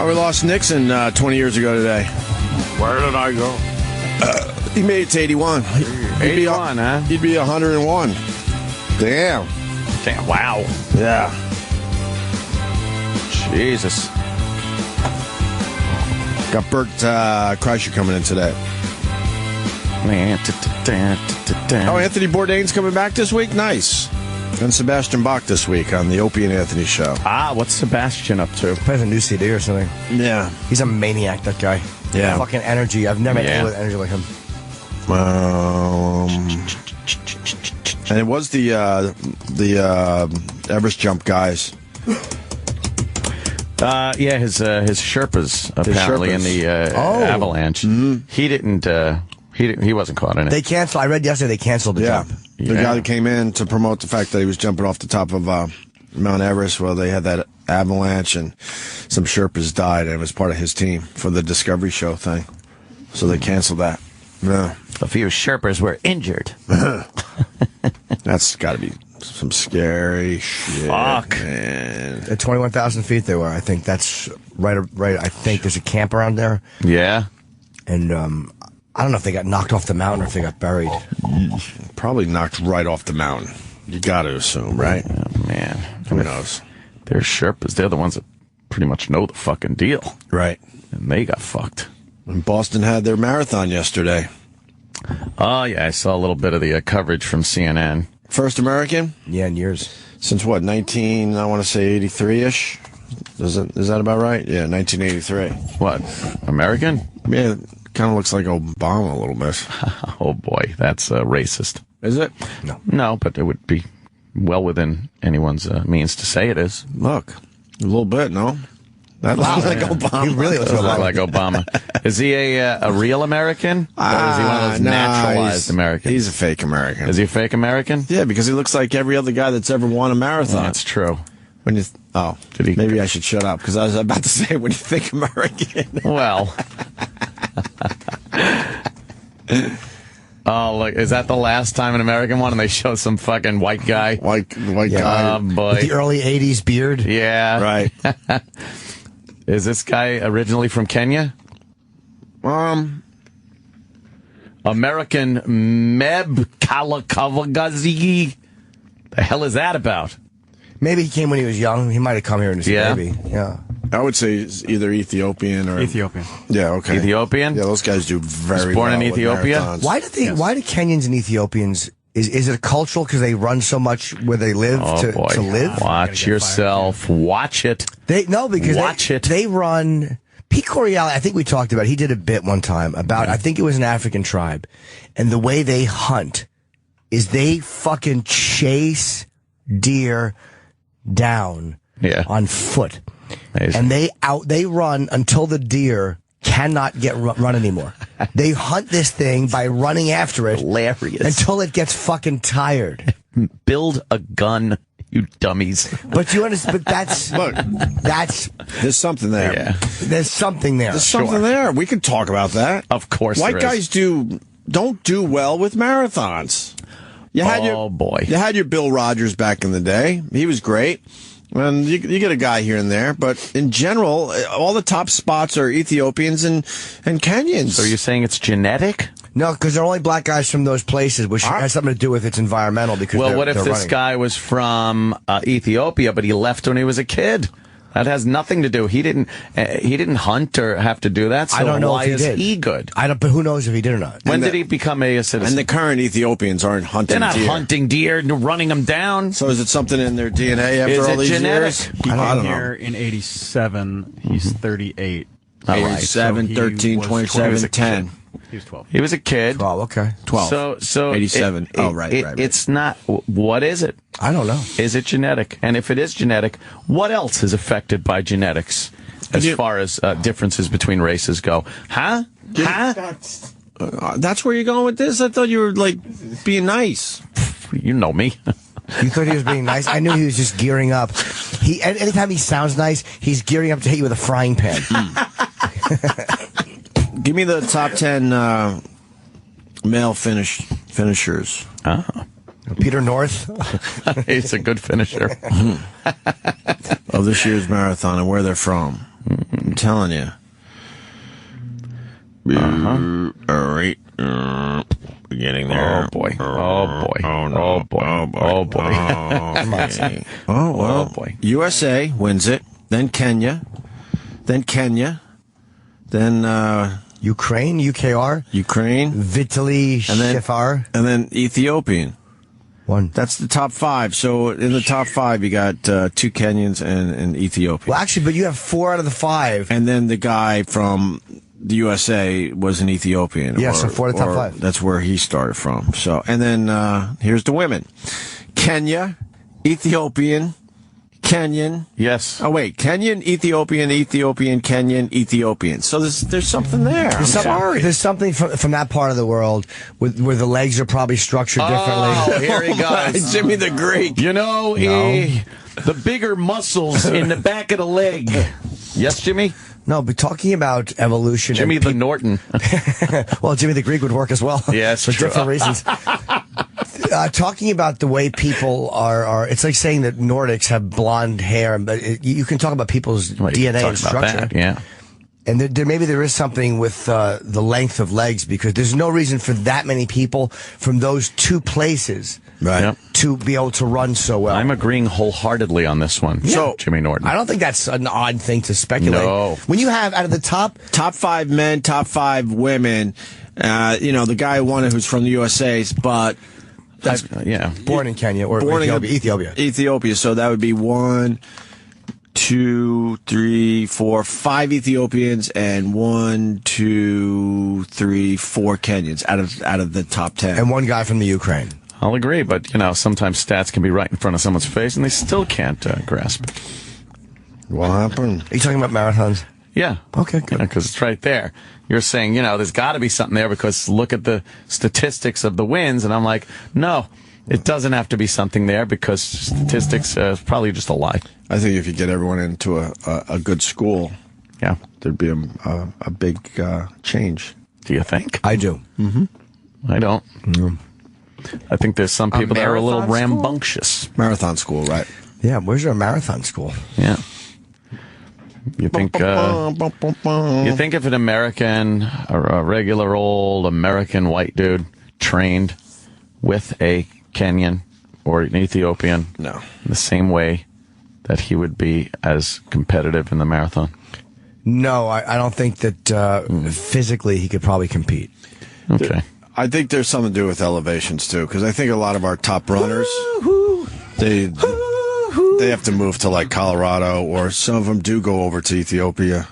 Oh, we lost Nixon 20 years ago today. Where did I go? He made it to 81. 81, huh? He'd be 101. Damn. Damn, wow. Yeah. Jesus. Got Bert Kreischer coming in today. Oh, Anthony Bourdain's coming back this week? Nice. And Sebastian Bach this week on the Opie and Anthony Show. Ah, what's Sebastian up to? Plays a new CD or something. Yeah. He's a maniac, that guy. Yeah. Fucking energy. I've never met anyone with energy like him. And it was the Everest jump guys. Yeah, his Sherpas apparently in the avalanche. Mm-hmm. He wasn't caught in it. They canceled. I read yesterday they canceled the jump. The guy that came in to promote the fact that he was jumping off the top of Mount Everest. Well, they had that avalanche and some Sherpas died, and it was part of his team for the Discovery Show thing. So they canceled that. Yeah. A few Sherpas were injured. That's got to be some scary shit. Fuck. Man. At 21,000 feet they were. I think that's right. I think there's a camp around there. Yeah. And I don't know if they got knocked off the mountain or if they got buried. Probably knocked right off the mountain. You got to assume, right? Oh, man. Who knows? They're Sherpas. They're the ones that pretty much know the fucking deal. Right. And they got fucked. And Boston had their marathon yesterday. Oh, yeah. I saw a little bit of the coverage from CNN. First American? Yeah, in years. Since what, I want to say 83-ish? Is that about right? Yeah, 1983. What? American? Yeah, kind of looks like Obama a little bit. Oh, boy. That's racist. Is it? No, but it would be well within anyone's means to say it is. Look, a little bit, no? That looks like Obama. He really looks like Obama. Is he a real American? Or is he one of those naturalized Americans? He's a fake American. Is he a fake American? Yeah, because he looks like every other guy that's ever won a marathon. That's true. When you maybe I should shut up because I was about to say when you think American. Well. Oh, look, is that the last time an American won and they show some fucking white guy? White guy. Oh, boy. With the early 80s beard. Yeah. Right. Is this guy originally from Kenya? American Meb Kalakavagazi. The hell is that about? Maybe he came when he was young. He might have come here as a baby. Yeah. I would say it's either Ethiopian or... Ethiopian. Yeah, okay. Ethiopian? Yeah, those guys do very well. Born in Ethiopia? Marathons. Why do Kenyans and Ethiopians... Is it cultural because they run so much where they live to live? Watch yourself. Watch it. Because they run... Pete Corielli, I think we talked about it. He did a bit one time about, I think it was an African tribe, and the way they hunt is they fucking chase deer down on foot. Amazing. And they run until the deer cannot run anymore. They hunt this thing by running after it. Hilarious. Until it gets fucking tired. Build a gun, you dummies. But you understand, there's something there. Yeah. There's something there. There's something there. We could talk about that. Of course White guys don't do well with marathons. You had You had your Bill Rogers back in the day. He was great. And you get a guy here and there, but in general, all the top spots are Ethiopians and Kenyans. So you're saying it's genetic? No, because they're only black guys from those places, which has something to do with it's environmental. Because what if this guy was from Ethiopia, but he left when he was a kid? That has nothing to do. He didn't hunt or have to do that. So I don't know why if he did. Is he good? But who knows if he did or not? When did he become a citizen? And the current Ethiopians aren't hunting deer. They're not hunting deer and running them down. So is it something in their DNA after all these years? He came here in 87. He's 38. 87, 13, 27, 10. He was 12. He was a kid. 12, okay. 12. So 87. Right. It's not. What is it? I don't know. Is it genetic? And if it is genetic, what else is affected by genetics as far as differences between races go? Huh? That's where you're going with this? I thought you were, being nice. You know me. You thought he was being nice? I knew he was just gearing up. Anytime he sounds nice, he's gearing up to hit you with a frying pan. Give me the top 10 male finishers. Oh. Peter North. He's a good finisher. Of this year's marathon and where they're from. telling you. All right. We're getting there. Oh, boy. Oh, boy. Oh, no. Oh, boy. Oh, boy. Oh, boy. Okay. Oh, well. Oh, boy. USA wins it. Then Kenya. Then Ukraine, UKR. Ukraine. Vitaly And then- Shifar. And then Ethiopian. One. That's the top 5. So in the top 5, you got 2 Kenyans and Ethiopian. Well, actually, but you have 4 out of the 5. And then the guy from the USA was an Ethiopian. Yeah, so 4 out of the top 5. That's where he started from. So, and then here's the women: Kenya, Ethiopian, Kenyan. Yes. Oh wait, Kenyan, Ethiopian, Kenyan, Ethiopian. So there's something there. There's something from that part of the world where the legs are probably structured differently. Oh, here he goes. Jimmy the Greek. You know, the bigger muscles in the back of the leg. Yes, Jimmy? No, but talking about evolution. Jimmy the Norton. Well, Jimmy the Greek would work as well. Yes, for true. different reasons. Talking about the way people are, it's like saying that Nordics have blonde hair, but you can talk about people's DNA and structure. That, yeah. And maybe there is something with the length of legs, because there's no reason for that many people from those 2 places to be able to run so well. I'm agreeing wholeheartly on this one. Yeah. So, Jimmy Norton. I don't think that's an odd thing to speculate. No. When you have out of the top 5 men, top 5 women, the guy who won it who's from the USA, but that's born in Kenya or Ethiopia. Ethiopia. So that would be 1, 2, 3, 4, 5 Ethiopians and 1, 2, 3, 4 Kenyans out of the top 10. And 1 guy from the Ukraine. I'll agree, but, sometimes stats can be right in front of someone's face, and they still can't grasp it. What happened? Are you talking about marathons? Yeah. Okay, good. Because it's right there. You're saying, there's got to be something there because look at the statistics of the wins, and I'm like, no, it doesn't have to be something there because statistics is probably just a lie. I think if you get everyone into a good school, there'd be a big change. Do you think? I do. Mm-hmm. I don't. Mm. I think there's some people that are a little marathon school? rambunctious. Marathon school, right? Yeah, where's your marathon school? Yeah. You think if an American, a regular old American white dude trained with a Kenyan or an Ethiopian in the same way that he would be as competitive in the marathon? No, I don't think that physically he could probably compete. Okay. I think there's something to do with elevations, too, because I think a lot of our top runners, they have to move to, like, Colorado, or some of them do go over to Ethiopia.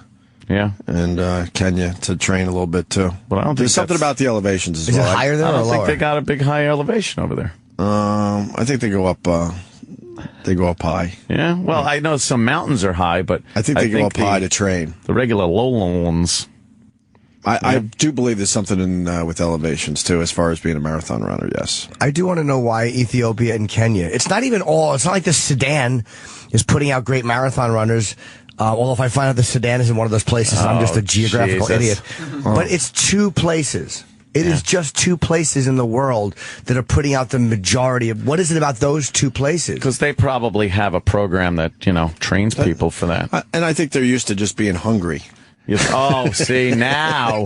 Yeah. And Kenya to train a little bit, too. But I don't There's think something about the elevations as Is well. it higher there I or don't lower? think they got a big high elevation over there. I think they go up high. Yeah. Well, I know some mountains are high, but I think they go up high to train. The regular low ones. I do believe there's something with elevations, too, as far as being a marathon runner, yes. I do want to know why Ethiopia and Kenya. It's not like the Sudan is putting out great marathon runners. Although if I find out the Sudan is in one of those places, I'm just a geographical idiot. But it's 2 places. It is just 2 places in the world that are putting out the majority of. What is it about those 2 places? Because they probably have a program that, trains people for that. And I think they're used to just being hungry. Oh, see, now.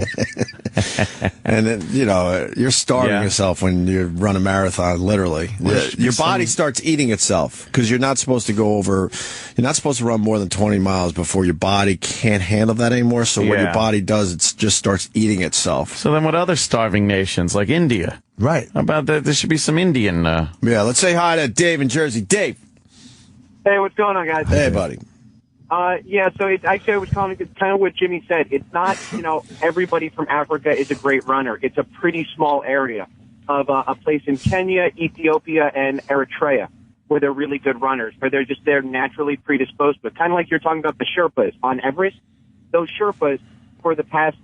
And then, you're starving yourself when you run a marathon, literally. Your body starts eating itself because you're not supposed to run more than 20 miles before your body can't handle that anymore. So what your body does, it just starts eating itself. So then what other starving nations, like India? Right. How about that? There should be some Indian. Yeah, let's say hi to Dave in Jersey. Dave. Hey, what's going on, guys? Hey, buddy. So actually I was kind of what Jimmy said. It's not, everybody from Africa is a great runner. It's a pretty small area of a place in Kenya, Ethiopia, and Eritrea where they're really good runners, where they're naturally predisposed. But kind of like you're talking about the Sherpas on Everest, those Sherpas for the past,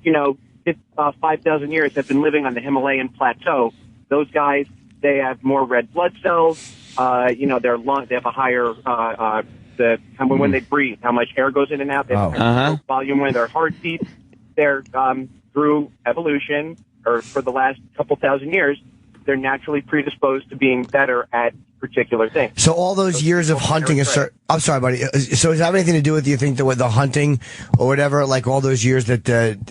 5,000 years have been living on the Himalayan plateau. Those guys, they have more red blood cells. Their lungs, they have a higher, when they breathe, how much air goes in and out. They have a higher volume when their heart beats. They're, through evolution, or for the last couple thousand years, they're naturally predisposed to being better at particular thing. So all those years of hunting, I'm sorry, buddy. So does that have anything to do with, you think, with the hunting or whatever? Like all those years that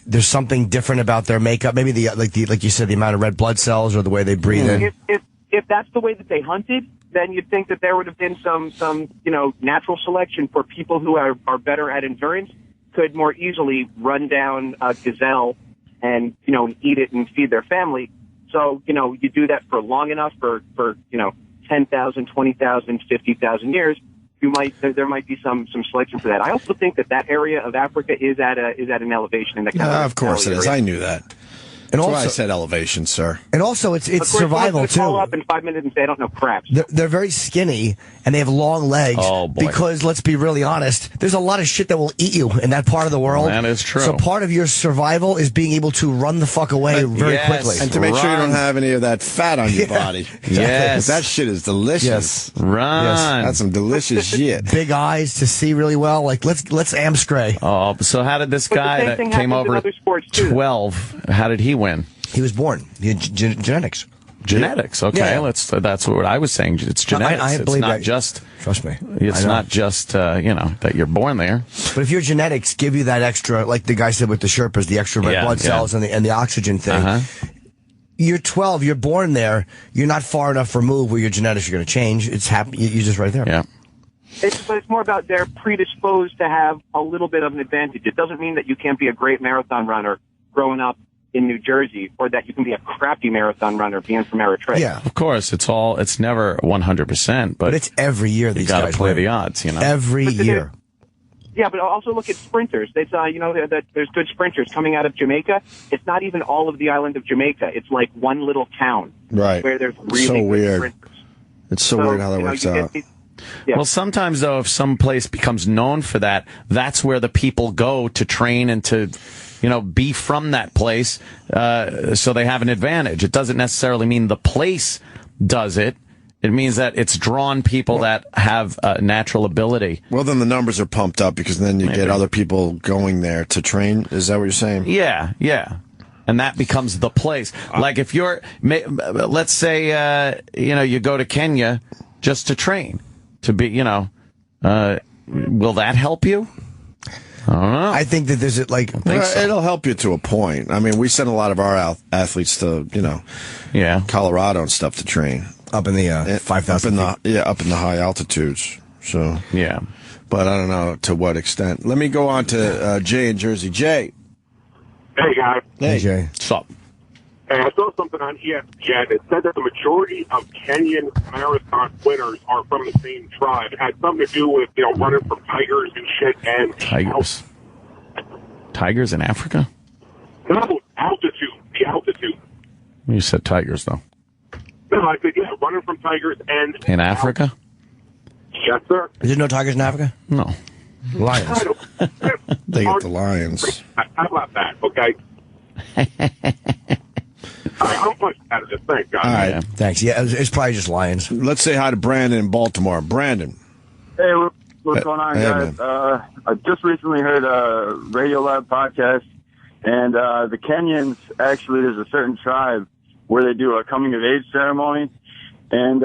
there's something different about their makeup? Maybe like you said, the amount of red blood cells or the way they breathe in. If that's the way that they hunted, then you'd think that there would have been some natural selection for people who are better at endurance, could more easily run down a gazelle and eat it and feed their family. So you do that for long enough for 10,000, 20,000, 50,000 years, there might be some selection for that. I also think that area of Africa is at an elevation in the country. Of course it is. I knew that. And also, that's why I said elevation, sir. And also, it's survival too. Call up in 5 minutes and say I don't know craps. They're very skinny and they have long legs. Oh boy! Because let's be really honest, there's a lot of shit that will eat you in that part of the world. That is true. So part of your survival is being able to run the fuck away very quickly, and to make sure you don't have any of that fat on your body. Yes, that shit is delicious. Yes, run. Yes. That's some delicious shit. Big eyes to see really well. Like let's Amscray. Oh, so how did this guy that came over at 12? How did he win? He was born. He had genetics. Genetics, okay. Yeah. That's what I was saying. It's genetics. I believe it's not that. just. Trust me. It's not just that you're born there. But if your genetics give you that extra, like the guy said with the Sherpas, the extra red blood cells and the oxygen thing. You're 12. You're born there. You're not far enough removed where your genetics are going to change. It's You're just right there. Yeah. But it's more about they're predisposed to have a little bit of an advantage. It doesn't mean that you can't be a great marathon runner growing up in New Jersey, or that you can be a crappy marathon runner being from Eritrea. Yeah, of course. It's never 100%, but it's every year. You got to play the odds, Every year. Yeah, but also look at sprinters. It's that there's good sprinters coming out of Jamaica. It's not even all of the island of Jamaica. It's like one little town, right? Where there's really good sprinters. It's so weird how that works out. Well, sometimes though, if some place becomes known for that, that's where the people go to train and to, be from that place, so they have an advantage. It doesn't necessarily mean the place does it. It means that it's drawn people that have natural ability. Well, then the numbers are pumped up because then you get other people going there to train. Is that what you're saying? Yeah. And that becomes the place. Like if you're, let's say, you go to Kenya just to train, to be, will that help you? I don't know. I think that there's it'll help you to a point. I mean, we send a lot of our athletes to, Colorado and stuff to train. Up in the 5,000 up in the high altitudes. So yeah, but I don't know to what extent. Let me go on to Jay in Jersey. Jay. Hey guys. Hey Jay. What's up? Hey, I saw something on ESPN. It said that the majority of Kenyan marathon winners are from the same tribe. It had something to do with running from tigers and shit. And tigers in Africa? No, altitude. The altitude. You said tigers though. No, I said running from tigers and in Africa. Yes, sir. Is there no tigers in Africa? No. Lions. They get the lions. How about that? Okay. How much out of this thing, guys? All right. Yeah. Thanks. Yeah, it's probably just lions. Let's say hi to Brandon in Baltimore. Brandon. Hey, what's going on, guys? I just recently heard a Radio Lab podcast, and the Kenyans, actually, there's a certain tribe where they do a coming-of-age ceremony, and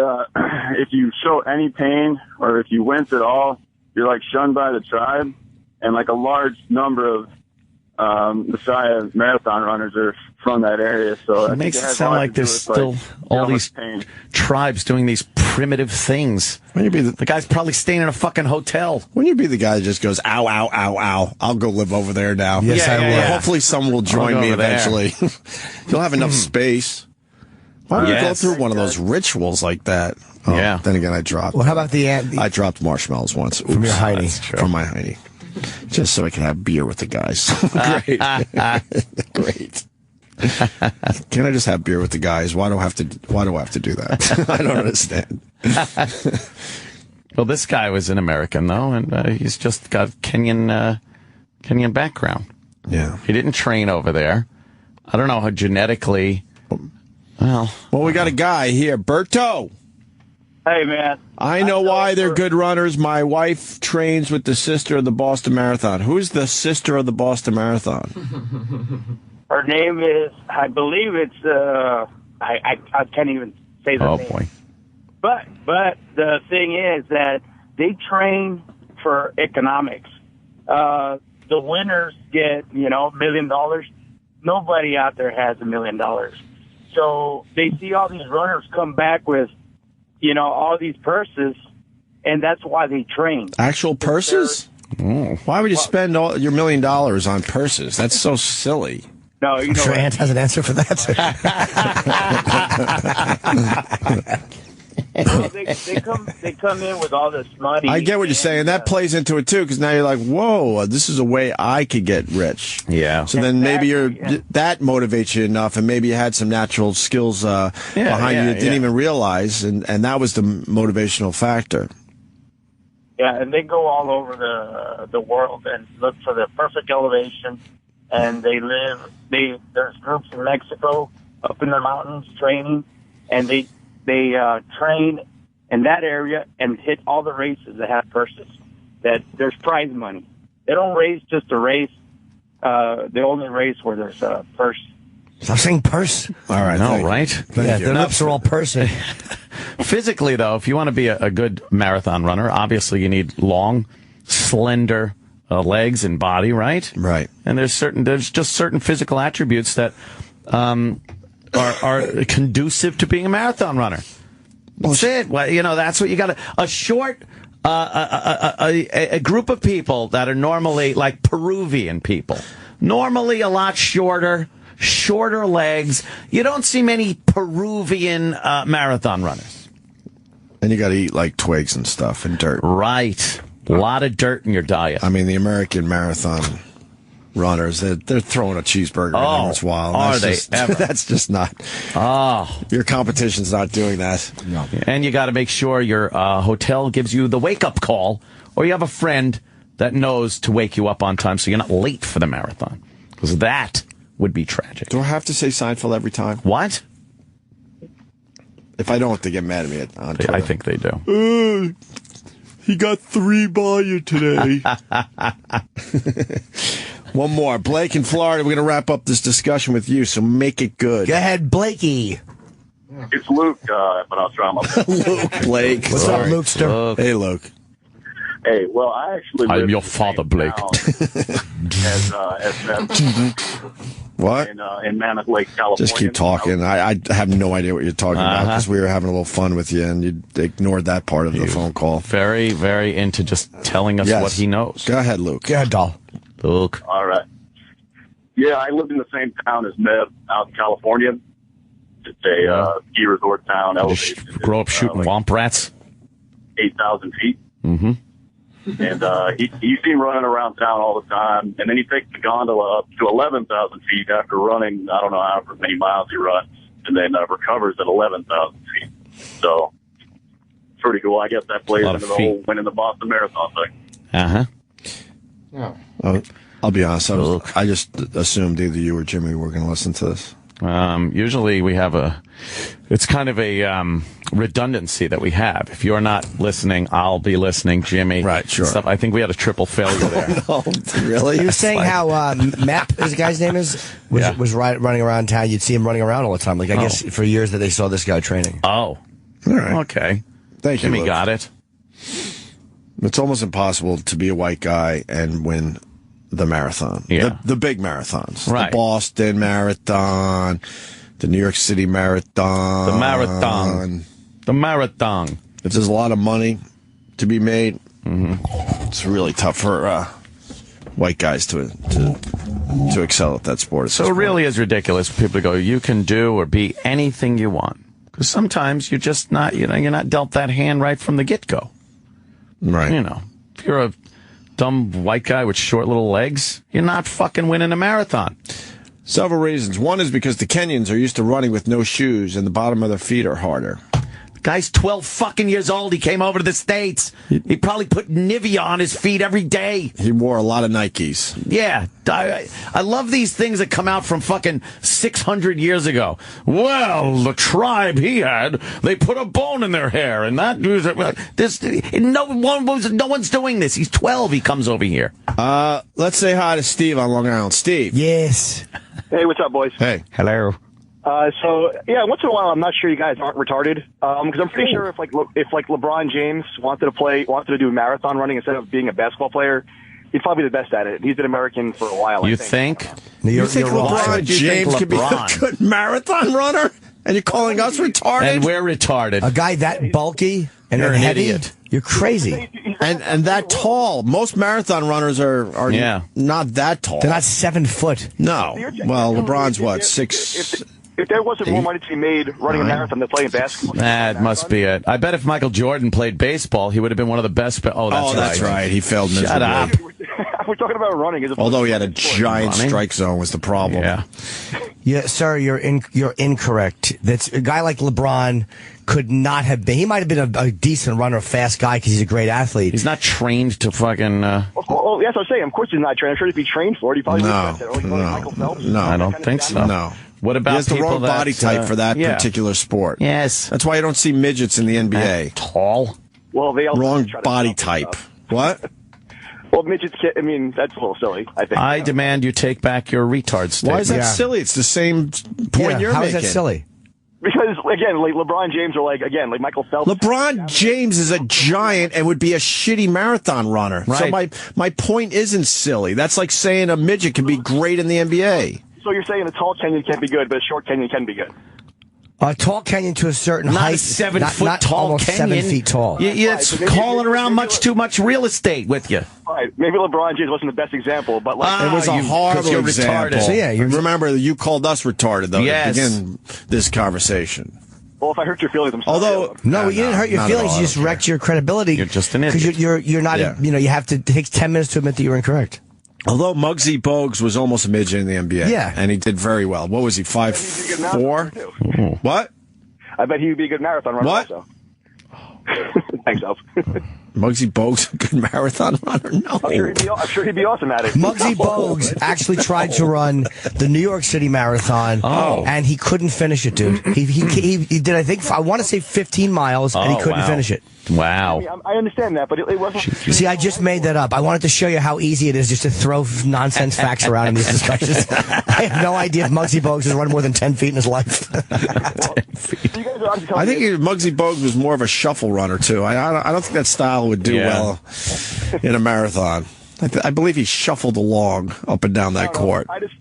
if you show any pain or if you wince at all, you're, shunned by the tribe, and, a large number of Messiah marathon runners are from that area. So it makes it sound like there's still all these tribes doing these primitive things. When you be the guy's probably staying in a fucking hotel. When you be the guy that just goes, ow, ow, ow, ow, I'll go live over there now. Yes, I will. Yeah. Hopefully some will join me eventually. You'll have enough space. Why don't you go through one of those rituals like that? Oh, yeah. Then again, I dropped. Well, how about I dropped marshmarshmallows once. Oops, from your hiney? From my hiney. Just so I can have beer with the guys. Great. Can I just have beer with the guys? Why do I have to do that? I don't understand. Well, this guy was an American though, and he's just got Kenyan background. Yeah. He didn't train over there. I don't know how genetically. Well, we got a guy here, Berto. Hey, man. I know why they're good runners. My wife trains with the sister of the Boston Marathon. Who's the sister of the Boston Marathon? Her name is, I believe it's, I can't even say the name. Oh, boy. But the thing is that they train for economics. The winners get, $1 million. Nobody out there has $1 million. So they see all these runners come back with, all these purses, and that's why they train. Actual purses? Why would you spend all your $1 million on purses? That's so silly. No, I'm sure Ant has an answer for that. Well, they come in with all this money. I get what you're saying. That plays into it too, because now you're like, whoa, this is a way I could get rich. Yeah. So then maybe that motivates you enough, and maybe you had some natural skills behind you that didn't even realize, and that was the motivational factor. Yeah, and they go all over the world and look for the perfect elevation, and there's groups in Mexico up in the mountains training, and they train in that area and hit all the races that have purses. That there's prize money. They don't race just to race. They only race where there's a purse. Stop saying purse. All right, right? Yeah, their lips are all pursy. Physically, though, if you want to be a good marathon runner, obviously you need long, slender legs and body, right? Right. And there's just certain physical attributes that are conducive to being a marathon runner. That's it. Well, that's what you got to. A short, a group of people that are normally like Peruvian people, normally a lot shorter legs. You don't see many Peruvian marathon runners. And you got to eat like twigs and stuff and dirt. Right. A lot of dirt in your diet. I mean, the American marathon runners, they're throwing a cheeseburger in there once in a while. Are they ever? That's just not. Your competition's not doing that. No. And you got to make sure your hotel gives you the wake-up call, or you have a friend that knows to wake you up on time so you're not late for the marathon. Because that would be tragic. Do I have to say Seinfeld every time? What? If I don't, they get mad at me on Twitter. I think they do. He got 3 by you today. One more. Blake in Florida. We're going to wrap up this discussion with you, so make it good. Go ahead, Blakey. It's Luke, but I was trying my best. Luke, Blake. What's up, Lukester? Hey, Luke. Hey, well, I actually I'm your father, Blake. as What? In Mammoth Lake, California. Just keep talking. I have no idea what you're talking about, because we were having a little fun with you, and you ignored that part of the phone call. Very, very into just telling us what he knows. Go ahead, Luke. Go ahead, doll. Luke. All right. Yeah, I lived in the same town as Mev out in California. It's a ski resort town. Did you grow up shooting womp rats? 8,000 feet. Mm-hmm. And you see him running around town all the time. And then he takes the gondola up to 11,000 feet after running, I don't know however many miles he runs, and then recovers at 11,000 feet. So, pretty cool. I guess that plays into the whole winning the Boston Marathon thing. Uh-huh. I'll be honest. I just assumed either you or Jimmy were going to listen to this. Usually we have it's kind of a redundancy that we have. If you're not listening, I'll be listening, Jimmy. Right, sure. Stuff. I think we had a triple failure there. No, really? You were saying how Map, is the guy's name was running around town. You'd see him running around all the time. Like, I guess for years that they saw this guy training. Oh. All right. Okay. Thank you, Jimmy Luke. got it. It's almost impossible to be a white guy and win the marathon. Yeah. The big marathons. Right. The Boston Marathon, the New York City Marathon. The marathon. If there's a lot of money to be made, it's really tough for white guys to excel at that sport. So it really is ridiculous for people to go, you can do or be anything you want. Because sometimes you're just not, you're not dealt that hand right from the get-go. Right. If you're a dumb white guy with short little legs, you're not fucking winning a marathon. Several reasons. One is because the Kenyans are used to running with no shoes, and the bottom of their feet are harder. The guy's 12 fucking years old. He came over to the States. He probably put Nivea on his feet every day. He wore a lot of Nikes. Yeah. I love these things that come out from fucking 600 years ago. Well, the tribe he had, they put a bone in their hair, and that no one's doing this. He's 12. He comes over here. Let's say hi to Steve on Long Island. Steve. Yes. Hey, what's up, boys? Hey. Hello. So yeah, once in a while, I'm not sure you guys aren't retarded, because I'm pretty sure if LeBron James wanted to do marathon running instead of being a basketball player, he'd probably be the best at it. He's been American for a while. You think? You think LeBron James could be a good marathon runner? And you're calling us retarded? And we're retarded. A guy that bulky and you're an heavy? idiot. You're crazy. And that tall. Most marathon runners are not that tall. They're not 7 foot. No. Well, LeBron's what, 6... If there wasn't more money to be made running a marathon than playing basketball. That must be it. I bet if Michael Jordan played baseball, he would have been one of the best. That's right. He failed miserably. Shut up. We're talking about running. Although he had a giant strike zone was the problem. Yeah, sir, you're incorrect. That's a guy like LeBron could not have been. He might have been a decent runner, a fast guy because he's a great athlete. He's not trained to fucking. Oh, that's what I'm saying. Of course he's not trained. I'm sure if he trained for it, he probably would have been like Michael Phelps. No, I don't think so. No. What about he has the wrong body type for that yeah. particular sport. Yes. That's why you don't see midgets in the NBA. Tall. Well, they all wrong body type. What? Well, midgets can't, I mean, that's a little silly, I think. I demand you take back your retard statement. Why is that silly? It's the same point you're how making. How is that silly? Because, again, like LeBron James or like Michael Phelps. LeBron James is a giant and would be a shitty marathon runner. Right. So my point isn't silly. That's like saying a midget can be great in the NBA. So you're saying a tall Kenyan can't be good, but a short Kenyan can be good? A tall Kenyan to a certain height. Not a 7 foot tall almost Kenyan. 7 feet tall. It's calling around much too much real estate with you. Right. Maybe LeBron James wasn't the best example, but like it was a horrible example. So yeah, remember you called us retarded though yes. to begin this conversation. Well, if I hurt your feelings, I'm sorry. Although no, you didn't hurt your feelings. You just wrecked your credibility. You're just an idiot. Because you're not. Yeah. You have to take 10 minutes to admit that you're incorrect. Although Muggsy Bogues was almost a midget in the NBA. Yeah. And he did very well. What was he, 5'4"? What? I bet he would be a good marathon runner also. Thanks, Elf. Muggsy Bogues a good marathon runner? No. I'm sure he'd be awesome at it. Muggsy Bogues actually tried to run the New York City Marathon, and he couldn't finish it, dude. He did, I think, I want to say 15 miles, and he couldn't finish it. Wow. I understand that, but it wasn't... See, I just made that up. I wanted to show you how easy it is just to throw nonsense facts around in these discussions. I have no idea if Muggsy Bogues has run more than 10 feet in his life. I think Muggsy Bogues was more of a shuffle runner, too. I don't think that style would do well in a marathon. I believe he shuffled along up and down that court. I just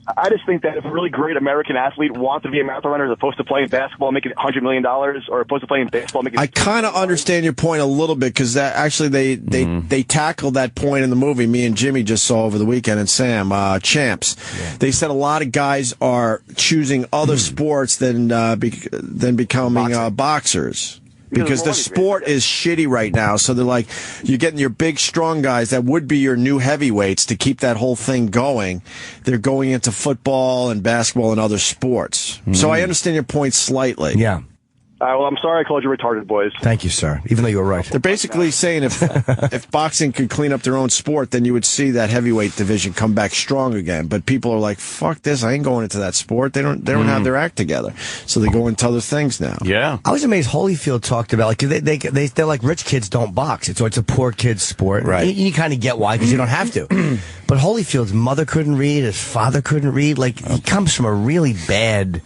think that if a really great American athlete wants to be a marathon runner as opposed to playing basketball making $100 million or opposed to playing baseball making... I kind of understand your point a little bit because actually they tackled that point in the movie me and Jimmy just saw over the weekend and Sam, Champs. Yeah. They said a lot of guys are choosing other sports than becoming boxers. Because the sport is shitty right now. So they're like, you're getting your big, strong guys that would be your new heavyweights to keep that whole thing going. They're going into football and basketball and other sports. So I understand your point slightly. Yeah. Well, I'm sorry I called you retarded, boys. Thank you, sir. Even though you were right. They're basically saying if boxing could clean up their own sport, then you would see that heavyweight division come back strong again. But people are like, fuck this, I ain't going into that sport. They don't have their act together. So they go into other things now. Yeah. I was amazed Holyfield talked about, like, they're like, rich kids don't box. It's a poor kid's sport. Right. You kind of get why, because you don't have to. But Holyfield's mother couldn't read, his father couldn't read. Like, he comes from a really bad...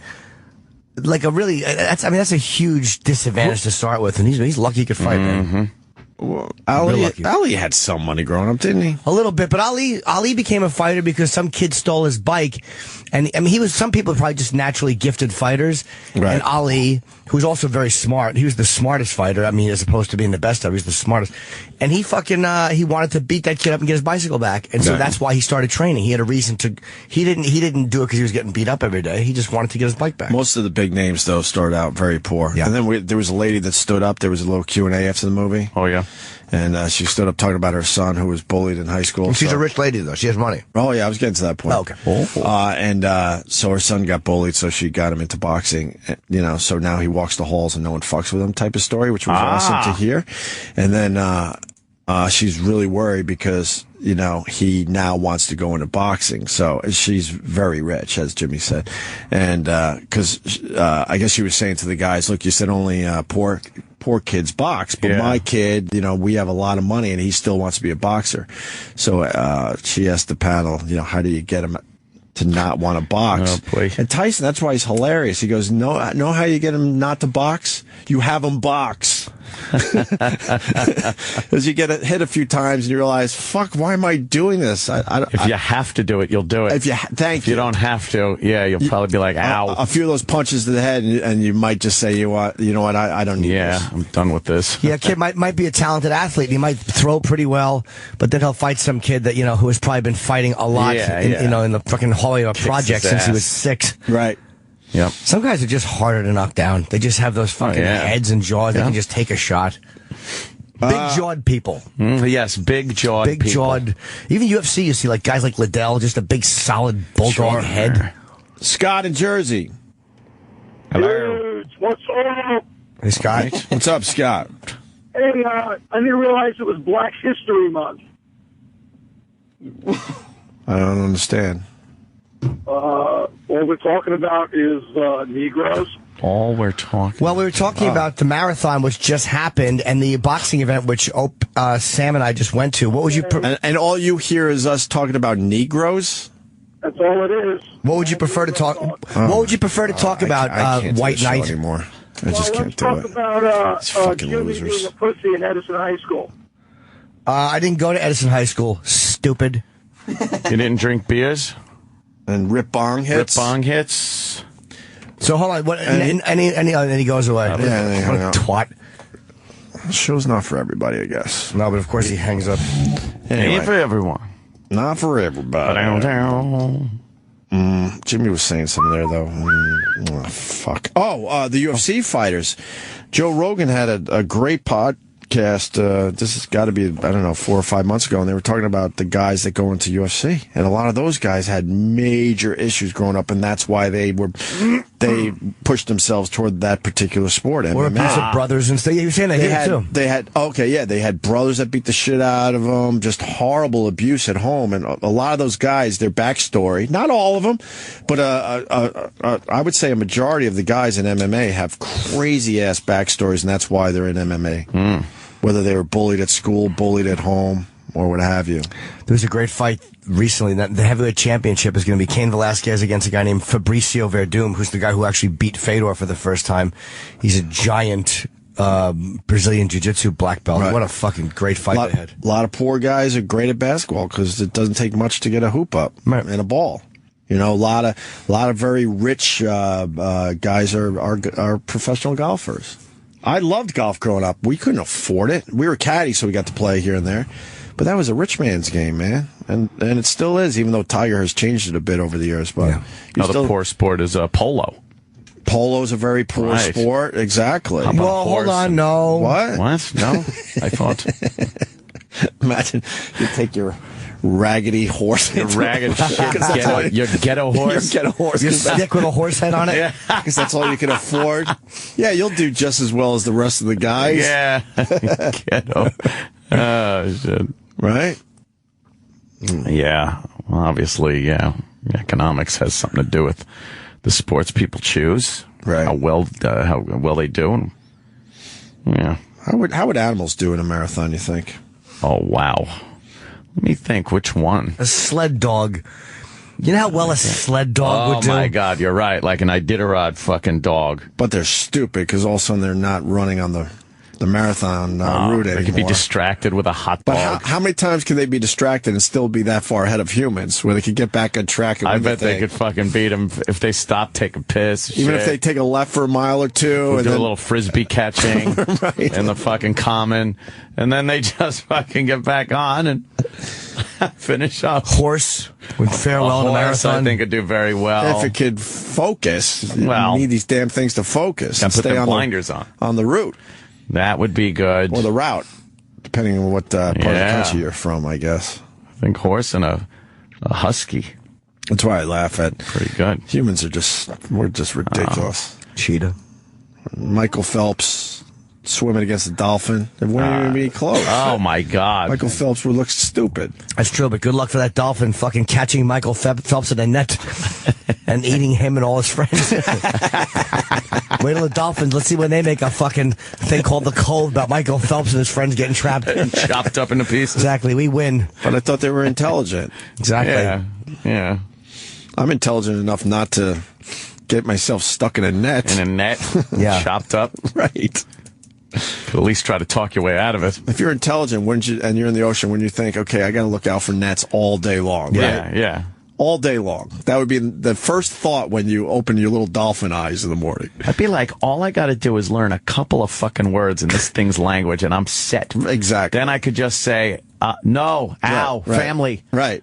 that's a huge disadvantage to start with, and he's lucky he could fight, man. Well, Ali had some money growing up, didn't he? A little bit, but Ali became a fighter because some kid stole his bike, and I mean some people are probably just naturally gifted fighters, right. And Ali, who's also very smart, he was the smartest fighter. I mean, as opposed to being the best of, he was the smartest, and he he wanted to beat that kid up and get his bicycle back, and so that's why he started training. He had a reason to. He didn't do it because he was getting beat up every day. He just wanted to get his bike back. Most of the big names though started out very poor, and then there was a lady that stood up. There was a little Q&A after the movie. Oh yeah. And she stood up talking about her son who was bullied in high school. She's a rich lady, though. She has money. Oh, yeah, I was getting to that point. Oh, okay. So her son got bullied, so she got him into boxing. So now he walks the halls and no one fucks with him type of story, which was awesome to hear. And then she's really worried because, he now wants to go into boxing. So she's very rich, as Jimmy said. And because I guess she was saying to the guys, look, you said only poor kids box, but my kid, we have a lot of money and he still wants to be a boxer. So she asked the panel, how do you get him to not want to box. Oh, boy. And Tyson, that's why he's hilarious. He goes, know how you get him not to box? You have him box. Because you get hit a few times and you realize, fuck, why am I doing this? If you have to do it, you'll do it. If you don't have to, you'll probably be like, ow. A few of those punches to the head, and you might just say, you know what, I don't need this. I'm done with this. Yeah, kid might be a talented athlete. He might throw pretty well, but then he'll fight some kid that, who has probably been fighting a lot, in the fucking hallway of a project since he was 6. Right. Yep. Some guys are just harder to knock down. They just have those fucking heads and jaws. They can just take a shot. Big-jawed people. Yes, big-jawed people. Big-jawed. Even UFC, you see guys like Liddell, just a big, solid bulldog head. Scott in Jersey. Hello. What's up? Hey, Scott. What's up, Scott? Hey, I didn't realize it was Black History Month. I don't understand. What we're talking about is Negroes. All we're talking. Well, we were talking about the marathon, which just happened, and the boxing event, which Sam and I just went to. What would you? And all you hear is us talking about Negroes. That's all it is. What would you prefer to talk? What would you prefer to talk about? I can't White do the show Knight anymore. I just can't do it. Let's talk about fucking Jimmy losers. being a pussy in Edison High School. I didn't go to Edison High School. Stupid. You didn't drink beers? And rip bong hits. So hold on. What? And he goes away. What a twat. The show's not for everybody, I guess. No, but of course he hangs up. Anyway, Ain't for everyone. Not for everybody. Jimmy was saying something there, though. Fuck. The UFC fighters. Joe Rogan had a great podcast. This has got to be, 4 or 5 months ago, and they were talking about the guys that go into UFC. And a lot of those guys had major issues growing up, and that's why they pushed themselves toward that particular sport. Or MMA. abusive brothers and stuff. Yeah, you were saying that here, too. They had brothers that beat the shit out of them, just horrible abuse at home. And a lot of those guys, their backstory, not all of them, but I would say a majority of the guys in MMA have crazy-ass backstories, and that's why they're in MMA. Whether they were bullied at school, bullied at home, or what have you. There was a great fight recently. The heavyweight championship is going to be Cain Velasquez against a guy named Fabricio Verdum, who's the guy who actually beat Fedor for the first time. He's a giant Brazilian jiu-jitsu black belt. Right. What a fucking great fight they had. A lot of poor guys are great at basketball because it doesn't take much to get a hoop up and a ball. A lot of very rich guys are professional golfers. I loved golf growing up. We couldn't afford it. We were caddies, so we got to play here and there. But that was a rich man's game, man. And it still is, even though Tiger has changed it a bit over the years. But the poor sport is polo. Polo's a very poor sport. Exactly. Well, hold on. No. What? No. I thought. Imagine you take your raggedy horse. Your ragged shit. Your ghetto horse. Your ghetto horse. Your stick with a horse head on it? Yeah. Because that's all you can afford. Yeah, you'll do just as well as the rest of the guys. Yeah. Ghetto. Oh, shit. Right? Yeah. Well, obviously, economics has something to do with the sports people choose. Right. How well they do. Yeah. How would animals do in a marathon, you think? Oh, wow. Let me think, which one? A sled dog. You know how well a sled dog would do? Oh, my God, you're right. Like an Iditarod fucking dog. But they're stupid because all of a sudden they're not running on the marathon route anymore. They could be distracted with a hot dog. But how many times can they be distracted and still be that far ahead of humans where they could get back on track? And I bet they could fucking beat them if they stop, take a piss. Even if they take a left for a mile or two. And do a little frisbee catching in the fucking common. And then they just fucking get back on and finish up. Horse would fare well in a marathon. I think would do very well. If it could focus. You need these damn things to focus. And put the blinders on the route. That would be good. Or the route, depending on what part of the country you're from, I guess. I think horse and a husky. That's why I laugh at. Pretty good. Humans we're just ridiculous. Cheetah. Michael Phelps swimming against a dolphin. It wouldn't even be close. Oh, my God. Michael Phelps would look stupid. That's true, but good luck for that dolphin fucking catching Michael Phelps in a net and eating him and all his friends. Wait till the dolphins, let's see when they make a fucking thing called The Cove about Michael Phelps and his friends getting trapped. And chopped up into pieces. Exactly, we win. But I thought they were intelligent. Exactly. Yeah. I'm intelligent enough not to get myself stuck in a net. Yeah. Chopped up. Right. At least try to talk your way out of it. If you're intelligent, wouldn't you, and you're in the ocean, when you think, okay, I got to look out for nets all day long. Right? Yeah. All day long. That would be the first thought when you open your little dolphin eyes in the morning. I'd be like, all I got to do is learn a couple of fucking words in this thing's language, and I'm set. Exactly. Then I could just say, no, ow, right, family. Right.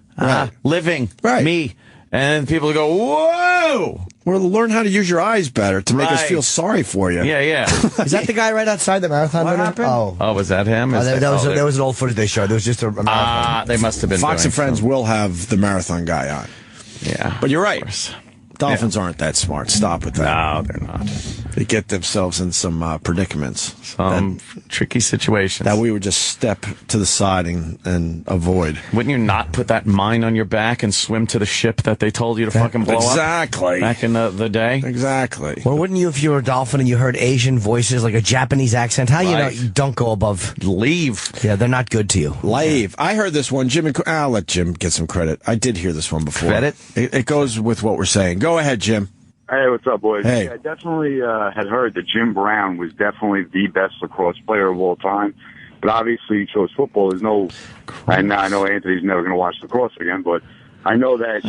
Living. Right. Me. And people go, whoa! Or learn how to use your eyes better to make us feel sorry for you. Yeah. Is that the guy right outside the marathon? What happened? Oh, was that him? That was an old footage they showed. There was just a marathon. They must have been Fox doing and Friends will have the marathon guy on. Yeah. But you're right. Dolphins aren't that smart. Stop with that. No, they're not. They get themselves in some predicaments. Some tricky situations. That we would just step to the side and avoid. Wouldn't you not put that mine on your back and swim to the ship that they told you to fucking blow up? Exactly. Back in the day? Exactly. Well, wouldn't you if you were a dolphin and you heard Asian voices, like a Japanese accent? How you know you don't go above? Leave. Yeah, they're not good to you. Leave. I heard this one. I'll let Jim get some credit. I did hear this one before. Credit? It goes with what we're saying. Go ahead, Jim. Hey, what's up, boys? Hey. Yeah, I definitely had heard that Jim Brown was definitely the best lacrosse player of all time. But obviously he chose football. There's no, and I know Anthony's never going to watch lacrosse again, but I know that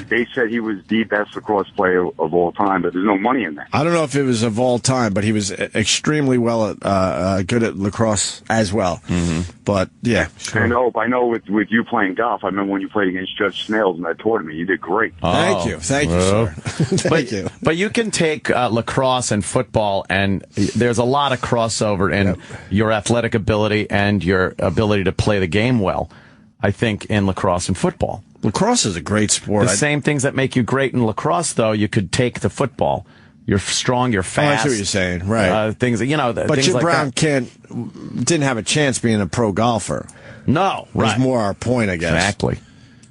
they said he was the best lacrosse player of all time, but there's no money in that. I don't know if it was of all time, but he was extremely good at lacrosse as well. Mm-hmm. But yeah, sure. I know. With you playing golf, I remember when you played against Judge Snails in that tournament. You did great. Thank you, sir. Thank you. But you can take lacrosse and football, and there's a lot of crossover in your athletic ability and your ability to play the game well. I think in lacrosse and football. Lacrosse is a great sport. The same things that make you great in lacrosse, though, you could take to football. You're strong, you're fast. I see what you're saying, right? Things but Jim Brown didn't have a chance being a pro golfer. No, right. That's more our point, I guess. Exactly.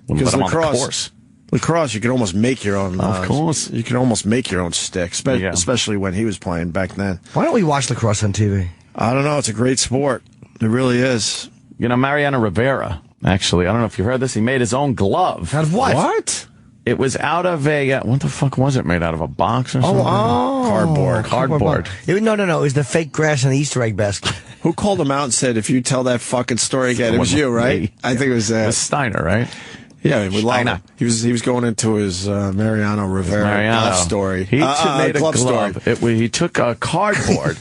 Because lacrosse, you can almost make your own. Of course, you can almost make your own stick, especially when he was playing back then. Why don't we watch lacrosse on TV? I don't know. It's a great sport. It really is. Mariano Rivera. Actually, I don't know if you heard this. He made his own glove. Out of what? What? It was out of a, what the fuck was it made out of? A box or something? Cardboard. No. It was the fake grass in the Easter egg basket. Who called him out and said, if you tell that fucking story again, it was you, right? Me. I think it was Steiner, right? Yeah, Steiner. He was going into his Mariano Rivera glove story. He made a glove. He took a cardboard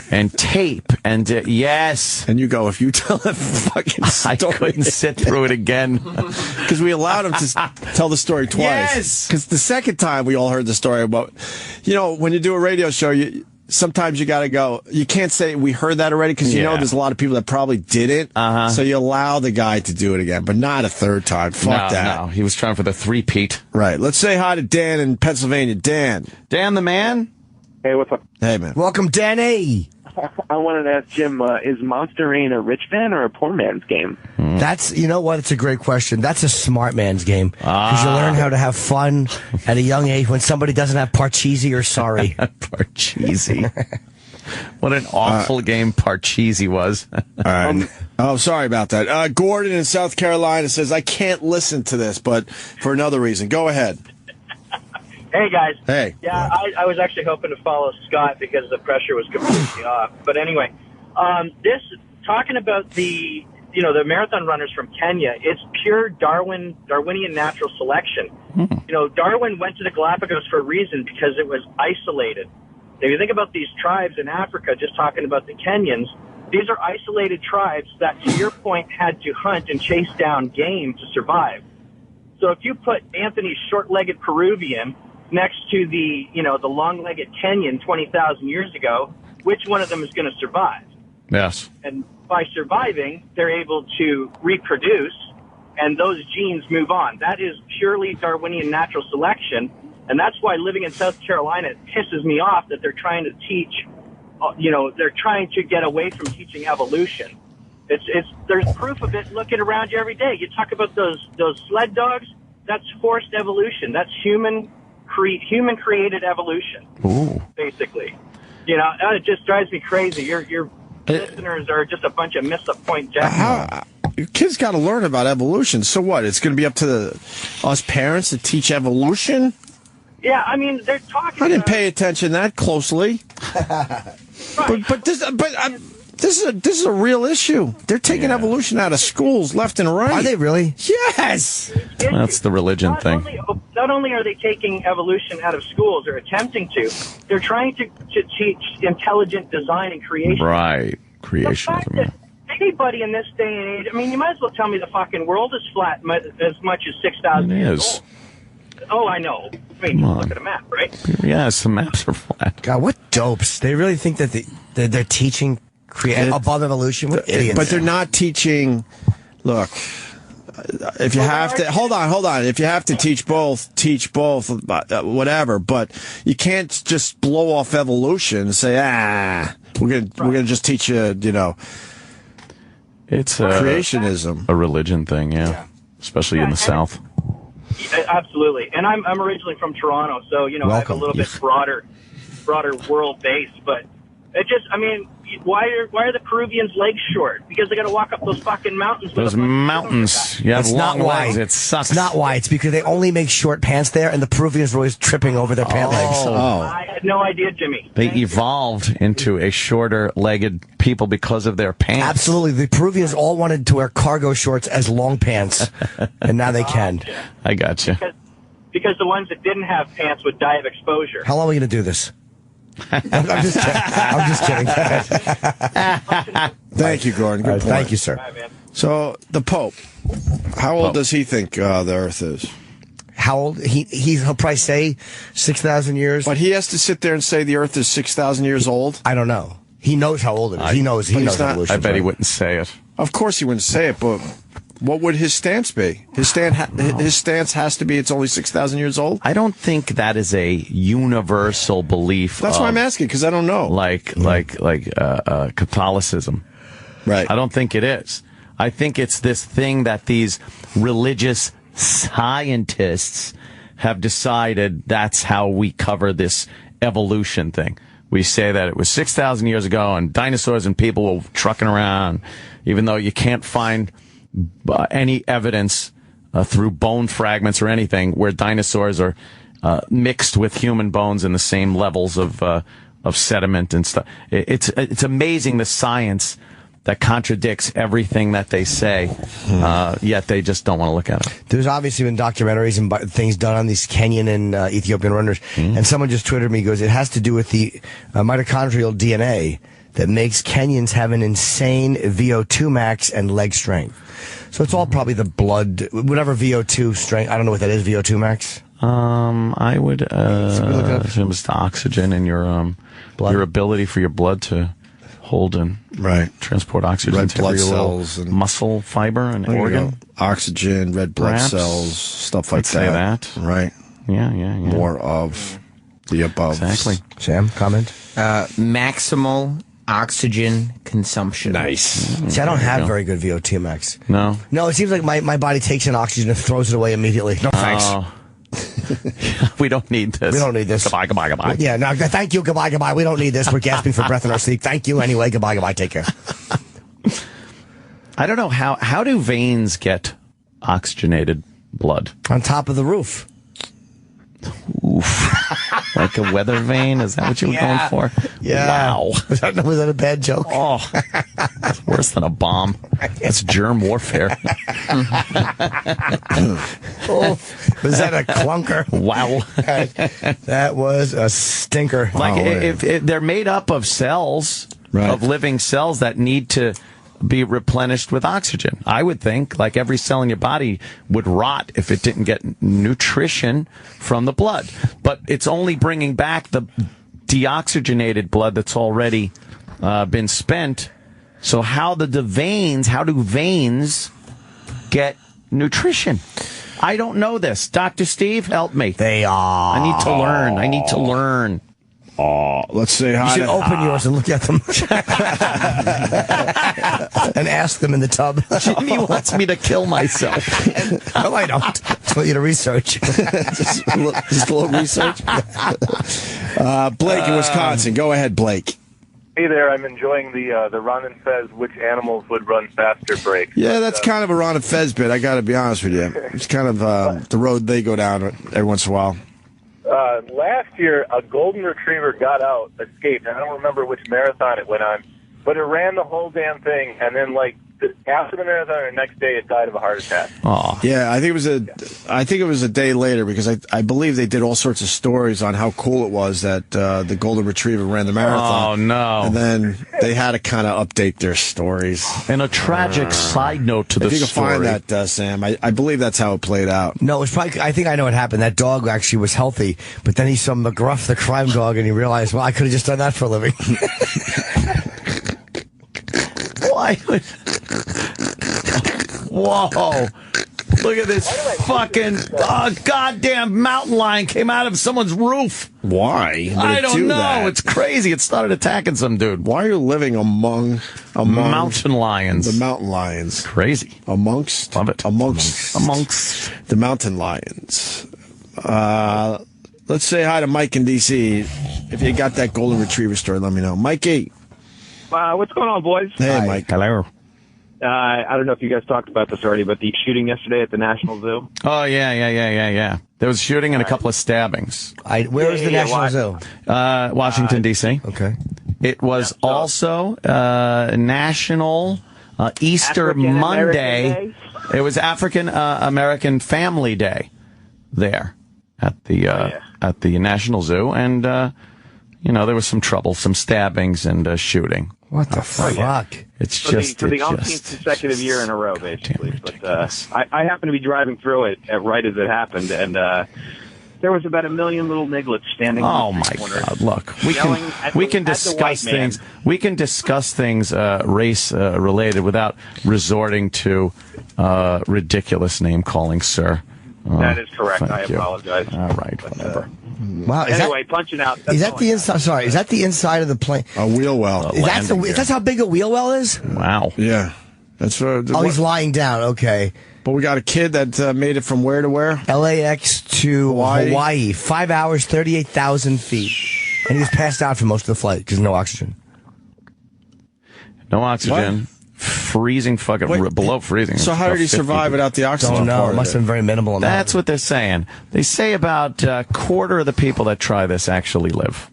and tape and yes. And you go, if you tell that fucking story, I couldn't sit through it again because we allowed him to tell the story twice. Yes, because the second time we all heard the story about, when you do a radio show, sometimes you got to go. You can't say we heard that already because there's a lot of people that probably didn't. So you allow the guy to do it again, but not a third time. Fuck that. No, he was trying for the three-peat. Right. Let's say hi to Dan in Pennsylvania. Dan the man. Hey, what's up? Hey, man. Welcome, Danny. I wanted to ask Jim, is Monster Rain a rich man or a poor man's game? That's, you know what? It's a great question. That's a smart man's game. Because you learn how to have fun at a young age when somebody doesn't have Parcheesi or sorry. Parcheesi. What an awful game Parcheesi was. Sorry about that. Gordon in South Carolina says, I can't listen to this, but for another reason. Go ahead. Hey, guys. Hey. Yeah, I was actually hoping to follow Scott because the pressure was completely off. But anyway, talking about the marathon runners from Kenya, it's pure Darwinian natural selection. Darwin went to the Galapagos for a reason because it was isolated. If you think about these tribes in Africa, just talking about the Kenyans, these are isolated tribes that, to your point, had to hunt and chase down game to survive. So if you put Anthony's short-legged Peruvian next to the long-legged Kenyan 20,000 years ago, which one of them is going to survive? Yes. And by surviving, they're able to reproduce, and those genes move on. That is purely Darwinian natural selection, and that's why living in South Carolina, it pisses me off that they're trying to teach, they're trying to get away from teaching evolution. There's proof of it looking around you every day. You talk about those sled dogs, that's forced evolution. That's human-created evolution. Ooh. Basically. It just drives me crazy. Your listeners are just a bunch of miss-up-point jacks. your kids got to learn about evolution. So what? It's going to be up to us parents to teach evolution? Yeah, I mean, they're talking. I didn't pay attention that closely. But this is a real issue. They're taking evolution out of schools left and right. Are they really? Yes. That's the religion thing. Not only are they taking evolution out of schools, or attempting to, they're trying to teach intelligent design and creation. Right. Creationism. Anybody in this day and age, I mean, you might as well tell me the fucking world is flat as much as 6,000 years old. Oh, I know. I mean, look at a map, right? Yes, the maps are flat. God, what dopes. They really think that they're teaching above evolution? What idiots. But they're not teaching, look, if you have to, hold on. If you have to teach both, whatever. But you can't just blow off evolution and say, we're gonna just teach you, It's creationism, a religion thing, especially in the South. Absolutely, and I'm originally from Toronto, so I have a little bit broader world base. But it just, I mean, why are the Peruvians' legs short? Because they got to walk up those fucking mountains. Those mountains, you have long legs. It sucks. It's not why. It's because they only make short pants there, and the Peruvians were always tripping over their pant legs. I had no idea, Jimmy. They evolved into a shorter-legged people because of their pants. Absolutely. The Peruvians all wanted to wear cargo shorts as long pants, and now they can. I got you. Because the ones that didn't have pants would die of exposure. How long are we going to do this? I'm just kidding. Thank you, Gordon. Good point. Thank you, sir. So, the Pope, how old does he think the Earth is? How old? He'll probably say 6,000 years. But he has to sit there and say the Earth is 6,000 years old? I don't know. He knows how old it is. He knows evolution. I bet he wouldn't say it. Of course he wouldn't say it, but what would his stance be? His stance has to be it's only 6,000 years old? I don't think that is a universal belief. That's why I'm asking, because I don't know. Like Catholicism. Right. I don't think it is. I think it's this thing that these religious scientists have decided that's how we cover this evolution thing. We say that it was 6,000 years ago and dinosaurs and people were trucking around, even though you can't find any evidence through bone fragments or anything where dinosaurs are mixed with human bones in the same levels of sediment and stuff. It's amazing the science that contradicts everything that they say, yet they just don't want to look at it. There's obviously been documentaries and things done on these Kenyan and Ethiopian runners, and someone just tweeted me, goes, it has to do with the mitochondrial DNA that makes Kenyans have an insane VO2 max and leg strength. So it's all probably the blood, whatever VO2 strength, I don't know what that is, VO2 max? I would assume it's the oxygen in your ability for your blood to hold and transport oxygen red to blood your cells and muscle fiber and organ. Oxygen, red blood cells, stuff like that. Say that. Right. Yeah. More of the above. Exactly. Sam, comment? Maximal oxygen consumption. Nice. See, I don't have very good VO2 max. No? No, it seems like my body takes in oxygen and throws it away immediately. No, thanks. We don't need this. We don't need this. Goodbye. Yeah, no, thank you, goodbye. We don't need this. We're gasping for breath in our sleep. Thank you anyway. Goodbye. Take care. I don't know how do veins get oxygenated blood? On top of the roof. Oof. Like a weather vane? Is that what you were going for? Yeah. Wow. Was that a bad joke? Oh, that's worse than a bomb. That's germ warfare. Oh, was that a clunker? Wow. That was a stinker. Like if they're made up of cells, of living cells that need to be replenished with oxygen. I would think, like every cell in your body would rot if it didn't get nutrition from the blood. But it's only bringing back the deoxygenated blood that's already been spent. So how do veins get nutrition? I don't know this. Dr. Steve, help me. They are. I need to learn. Let's say hi. You should open yours and look at them. And ask them in the tub. Jimmy wants me to kill myself. No, I don't. I want you to research. just a little research. Blake in Wisconsin. Go ahead, Blake. Hey there, I'm enjoying the Ron and Fez which animals would run faster break. Yeah, that's kind of a Ron and Fez bit, I got to be honest with you. It's kind of the road they go down every once in a while. Last year, a golden retriever got out, escaped, and I don't remember which marathon it went on, but it ran the whole damn thing, and then, after the marathon, the next day, it died of a heart attack. Oh, yeah. I think it was a day later because I believe they did all sorts of stories on how cool it was that the golden retriever ran the marathon. Oh no! And then they had to kind of update their stories. And a tragic side note to the story. If you can find that, Sam, I believe that's how it played out. No, it was probably. I think I know what happened. That dog actually was healthy, but then he saw McGruff, the crime dog, and he realized, well, I could have just done that for a living. Why? Whoa. Look at this fucking goddamn mountain lion came out of someone's roof. Why? I don't know. That? It's crazy. It started attacking some dude. Why are you living among mountain lions? The mountain lions. Crazy. Amongst? Love it. Amongst the mountain lions. Let's say hi to Mike in D.C. If you got that golden retriever story, let me know. Mikey. What's going on, boys? Hey, hi. Mike. Hello. I don't know if you guys talked about this already, but the shooting yesterday at the National Zoo. Oh, yeah. There was shooting and a couple of stabbings. Where was the National Zoo? Washington, D.C. Okay. It was also National Easter Monday. It was African American Family Day there at the National Zoo. And, there was some trouble, some stabbings and shooting. What the fuck? It's for the umpteenth consecutive year in a row, basically. But I happened to be driving through it right as it happened, and there was about 1 million little nigglets standing. Oh my God! Look, we can discuss things. We can discuss things race related without resorting to ridiculous name calling, sir. That is correct. I you. apologize. All right, whatever. Wow. Anyway, punching out. Is that the inside? Sorry, is that the inside of the plane? A wheel well. That's how big a wheel well is? Wow. Yeah. That's he's lying down. Okay. But we got a kid that made it from where to where? LAX to Hawaii. 5 hours, 38,000 feet. And he was passed out for most of the flight because no oxygen. No oxygen. What? Freezing, below freezing. So how did he survive without the oxygen? Don't know. It must have been very minimal amount. That's what they're saying. They say about a quarter of the people that try this actually live.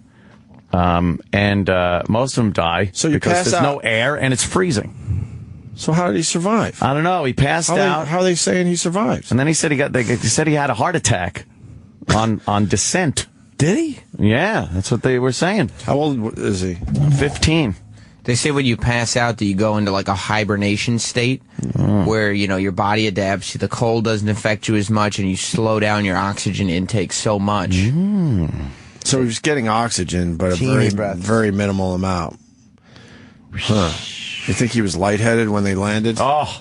And most of them die because there's no air and it's freezing. So how did he survive? I don't know. He passed out. How are they saying he survived? And then he said he had a heart attack on descent. Did he? Yeah, that's what they were saying. How old is he? 15. They say when you pass out that you go into like a hibernation state where, your body adapts, the cold doesn't affect you as much, and you slow down your oxygen intake so much. So he was getting oxygen, but a very minimal amount. Huh. You think he was lightheaded when they landed? Oh,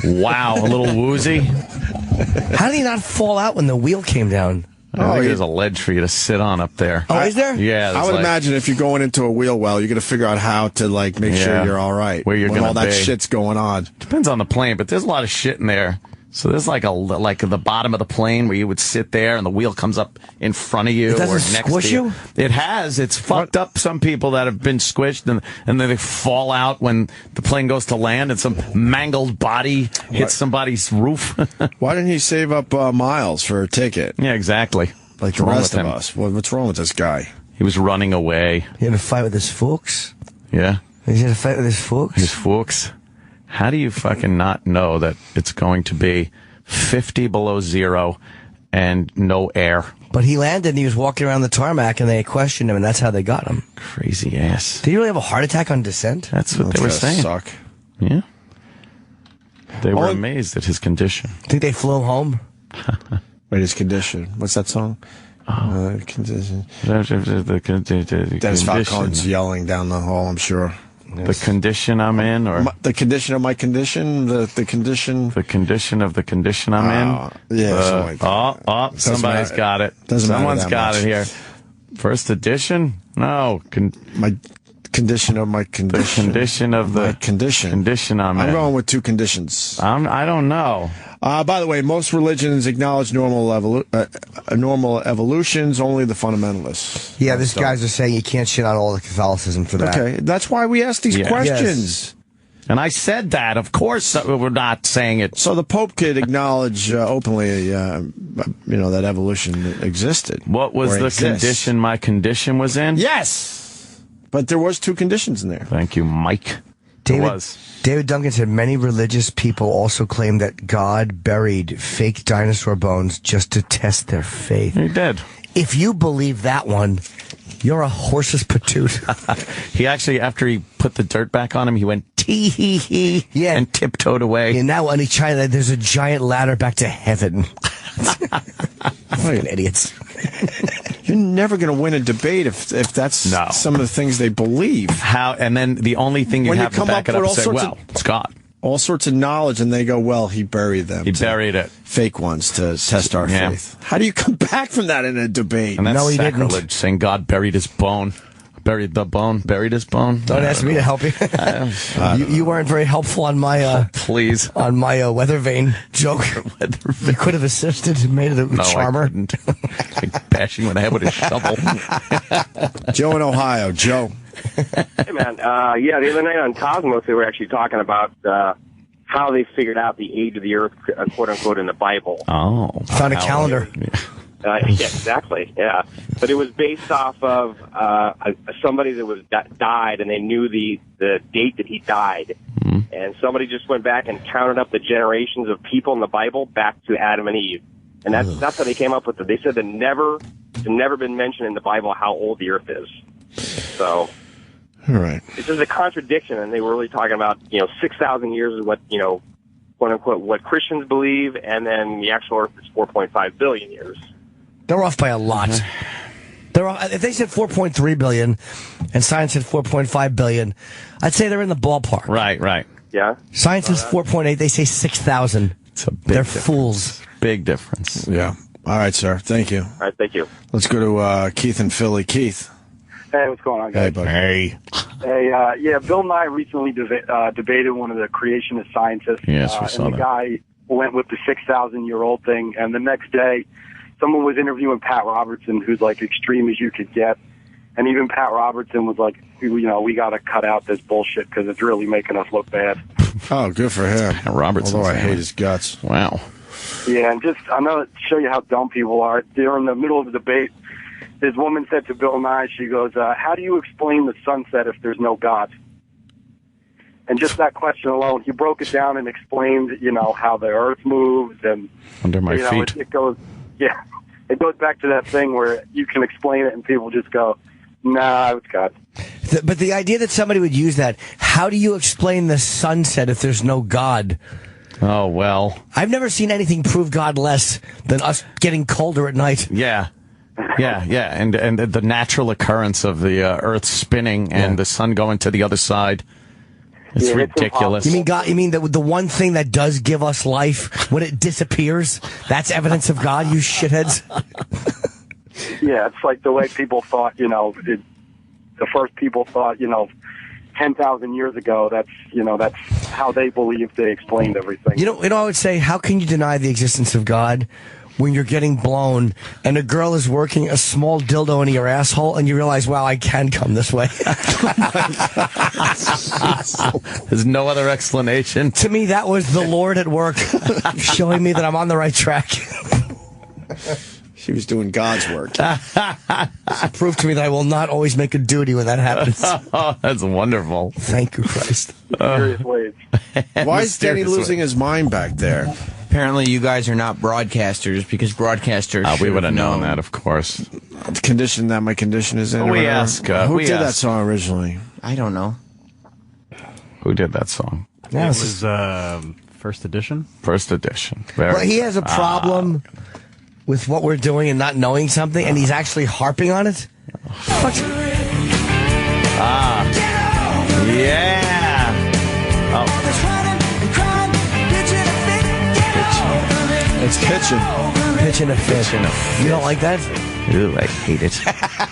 wow. A little woozy. How did he not fall out when the wheel came down? I think there's a ledge for you to sit on up there. Oh, is there? Yeah. I would imagine if you're going into a wheel well, you're going to figure out how to make sure you're all right. Where you're going to all that shit's going on. Depends on the plane, but there's a lot of shit in there. So there's like the bottom of the plane where you would sit there and the wheel comes up in front of you. It doesn't squish you? It has. It's fucked up some people that have been squished and then they fall out when the plane goes to land and some mangled body hits somebody's roof. Why didn't he save up miles for a ticket? Yeah, exactly. Like the rest of us. What's wrong with this guy? He was running away. He had a fight with his folks? Yeah. He had a fight with his folks? His folks. How do you fucking not know that it's going to be 50 below zero and no air? But he landed and he was walking around the tarmac and they questioned him and that's how they got him. Crazy ass. Did he really have a heart attack on descent? That's what they were saying. Suck. Yeah. They were amazed at his condition. Think they flew him home? Wait, his condition. What's that song? Condition. Dennis Falcone's yelling down the hall, I'm sure. The condition I'm in, or the condition of my condition, the condition, the condition of the condition I'm in. Yeah. Somebody's got it. Someone's got it here. First edition? No, my condition of my condition. The condition of the my condition. Condition I'm in. I'm going with two conditions. I don't know. By the way, most religions acknowledge normal evolutions, only the fundamentalists. Yeah, these guys are saying you can't shit on all of Catholicism for that. Okay, that's why we ask these questions. Yes. And I said that. Of course, we're not saying it. So the Pope could acknowledge openly, that evolution existed. What was the condition my condition was in? Yes! But there was 2 conditions in there. Thank you, Mike. David Duncan said many religious people also claim that God buried fake dinosaur bones just to test their faith. He did. If you believe that one, you're a horse's patoot. He actually, after he put the dirt back on him, he went tee-hee-hee and tiptoed away. And now in China, there's a giant ladder back to heaven. Fucking idiots. You're never going to win a debate if that's some of the things they believe. How? And then the only thing you have to back it up and say, well, it's God. All sorts of knowledge, and they go, well, he buried them. He buried it. Fake ones to test our faith. How do you come back from that in a debate? And that's sacrilege, saying God buried his bone. Buried his bone. Don't ask me to help you. You weren't very helpful on my please on my weather vane joke. You could have assisted and made it a charmer. I couldn't. Like bashing my head with a shovel. Joe in Ohio. Joe. Hey man, the other night on Cosmos they were actually talking about how they figured out the age of the Earth, quote unquote, in the Bible. Oh, found a calendar. Yeah, exactly. Yeah, but it was based off of somebody that died, and they knew the date that he died, and somebody just went back and counted up the generations of people in the Bible back to Adam and Eve, and that's how they came up with it. They said it's never been mentioned in the Bible how old the Earth is. So, all right, it's just a contradiction, and they were really talking about 6,000 years is what quote unquote what Christians believe, and then the actual Earth is 4.5 billion years. They're off by a lot. If they said 4.3 billion and science said 4.5 billion, I'd say they're in the ballpark. Right. Yeah. Science is 4.8. They say 6,000. They're fools. Big difference. Yeah. All right, sir. Thank you. All right, thank you. Let's go to Keith in Philly. Keith. Hey, what's going on, guys? Hey, buddy. Hey, Bill Nye recently debated one of the creationist scientists. Yes, we saw and the guy went with the 6,000-year-old thing, and the next day, someone was interviewing Pat Robertson, who's like extreme as you could get, and even Pat Robertson was like, we got to cut out this bullshit because it's really making us look bad. Oh, good for him. Robertson. Although I hate his guts. Wow. Yeah, and I'm going to show you how dumb people are. During the middle of the debate, this woman said to Bill Nye, she goes, how do you explain the sunset if there's no God? And just that question alone, he broke it down and explained, how the earth moves and under my feet. It goes back to that thing where you can explain it and people just go, nah, it's God. But the idea that somebody would use that, how do you explain the sunset if there's no God? Oh, well. I've never seen anything prove God less than us getting colder at night. Yeah. And the natural occurrence of the earth spinning and the sun going to the other side. It's ridiculous. You mean God? You mean the one thing that does give us life, when it disappears, that's evidence of God, you shitheads? Yeah, it's like the way people thought, the first people thought, 10,000 years ago, that's how they believed they explained everything. I would say, how can you deny the existence of God when you're getting blown and a girl is working a small dildo into your asshole and you realize, wow, I can come this way? There's no other explanation. To me, that was the Lord at work showing me that I'm on the right track. She was doing God's work. It proved to me that I will not always make a duty when that happens. Oh, that's wonderful. Thank you, Christ. Mysterious ways. Why is Danny losing his mind back there? Apparently you guys are not broadcasters, because broadcasters we would have known that, of course. The condition that my condition is in. We ask. Who did that song originally? I don't know. Who did that song? It was First Edition. First Edition. Well, he has a problem with what we're doing and not knowing something, and he's actually harping on it. Yeah. It's pitching. Pitching a fish. You don't like that? Ooh, I hate it.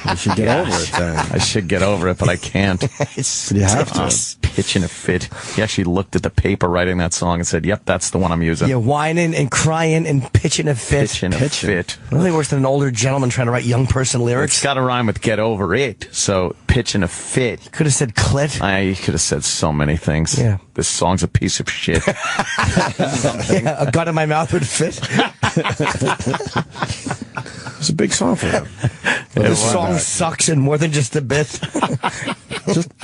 You should get over it then. I should get over it, but I can't. You have to. pitching a fit. He actually looked at the paper writing that song and said, "Yep, that's the one I'm using." Yeah, whining and crying and pitching a fit. Pitching a fit. Nothing worse than an older gentleman trying to write young person lyrics. It's got to rhyme with "get over it." So pitching a fit. Could have said clit. You could have said so many things. Yeah. This song's a piece of shit. Yeah, a gun in my mouth would fit. It's a big song for him. This song sucks and more than just a bit.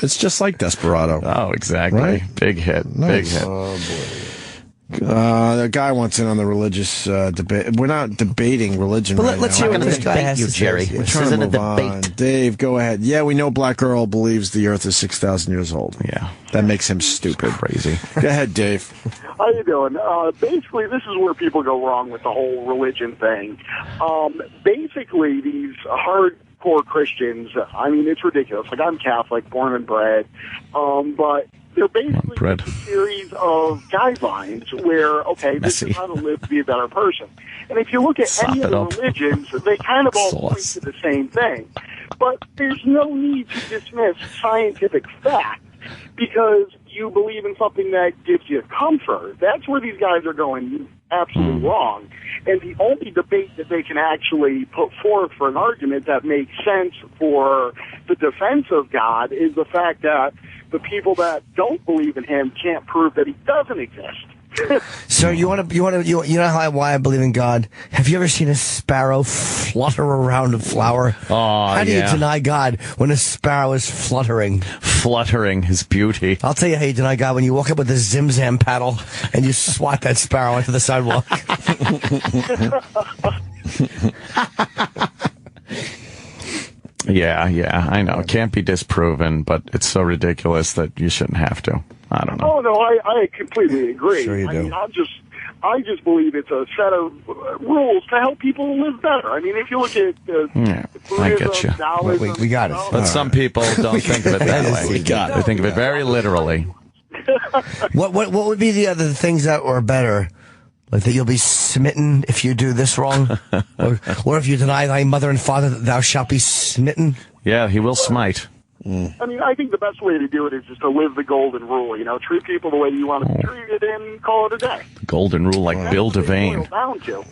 It's just like Desperado. Oh, exactly. Right? Big hit. Nice. Big hit. Oh, boy. The guy wants in on the religious debate. We're not debating religion right let's now. hear what this guy has to Jerry. say. We're trying to move on. Dave, go ahead. Yeah, we know Black Girl believes the Earth is 6,000 years old. Yeah. That makes him stupid. Crazy. Go ahead, Dave. How you doing? Basically, this is where people go wrong with the whole religion thing. Basically, these hardcore Christians, I mean, it's ridiculous. Like, I'm Catholic, born and bred, but they're basically a series of guidelines where, okay, this is how to live to be a better person. And if you look at any of the religions, they kind of all point to the same thing. But there's no need to dismiss scientific fact because you believe in something that gives you comfort. That's where these guys are going absolutely wrong. And the only debate that they can actually put forth for an argument that makes sense for the defense of God is the fact that the people that don't believe in him can't prove that he doesn't exist. So you know why I believe in God? Have you ever seen a sparrow flutter around a flower? Oh, how do you deny God when a sparrow is fluttering? Fluttering his beauty. I'll tell you how you deny God when you walk up with a Zim-Zam paddle and you swat that sparrow onto the sidewalk. Yeah, I know. It can't be disproven, but it's so ridiculous that you shouldn't have to. I don't know. Oh, no, I completely agree. Sure you do. I mean, I just believe it's a set of rules to help people live better. I mean, if you look at I get you. Taoism, we got it. But some people don't think of it that way. We got it. They think of it very literally. What would be the other things that were better? Like that you'll be smitten if you do this wrong? or if you deny thy mother and father, that thou shalt be smitten? Yeah, he will smite. I mean, I think the best way to do it is just to live the golden rule. You know, treat people the way you want to be treated and call it a day. The golden rule, like Bill Devane.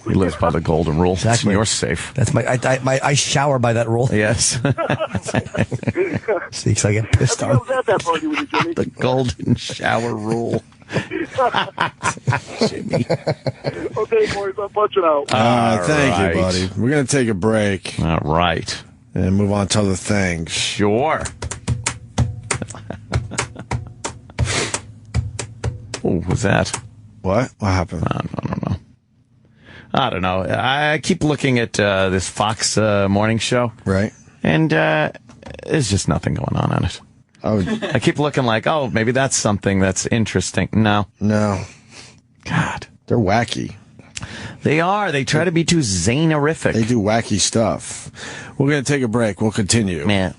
He lives by the golden rule. Exactly. You're safe. That's I shower by that rule. Yes. See, 'cause I get pissed I on. was at that party with you, Jimmy. The golden shower rule. Jimmy. Okay, boys, I'm punching out. Thank you, buddy. We're going to take a break. All right. And move on to other things. Sure. Oh, what's that? What? What happened? I don't know. I don't know. I keep looking at this Fox morning show. Right. And there's just nothing going on it. I keep looking like, oh, maybe that's something that's interesting. No. God. They're wacky. They are. They try to be too Zanerific. They do wacky stuff. We're going to take a break. We'll continue. Man.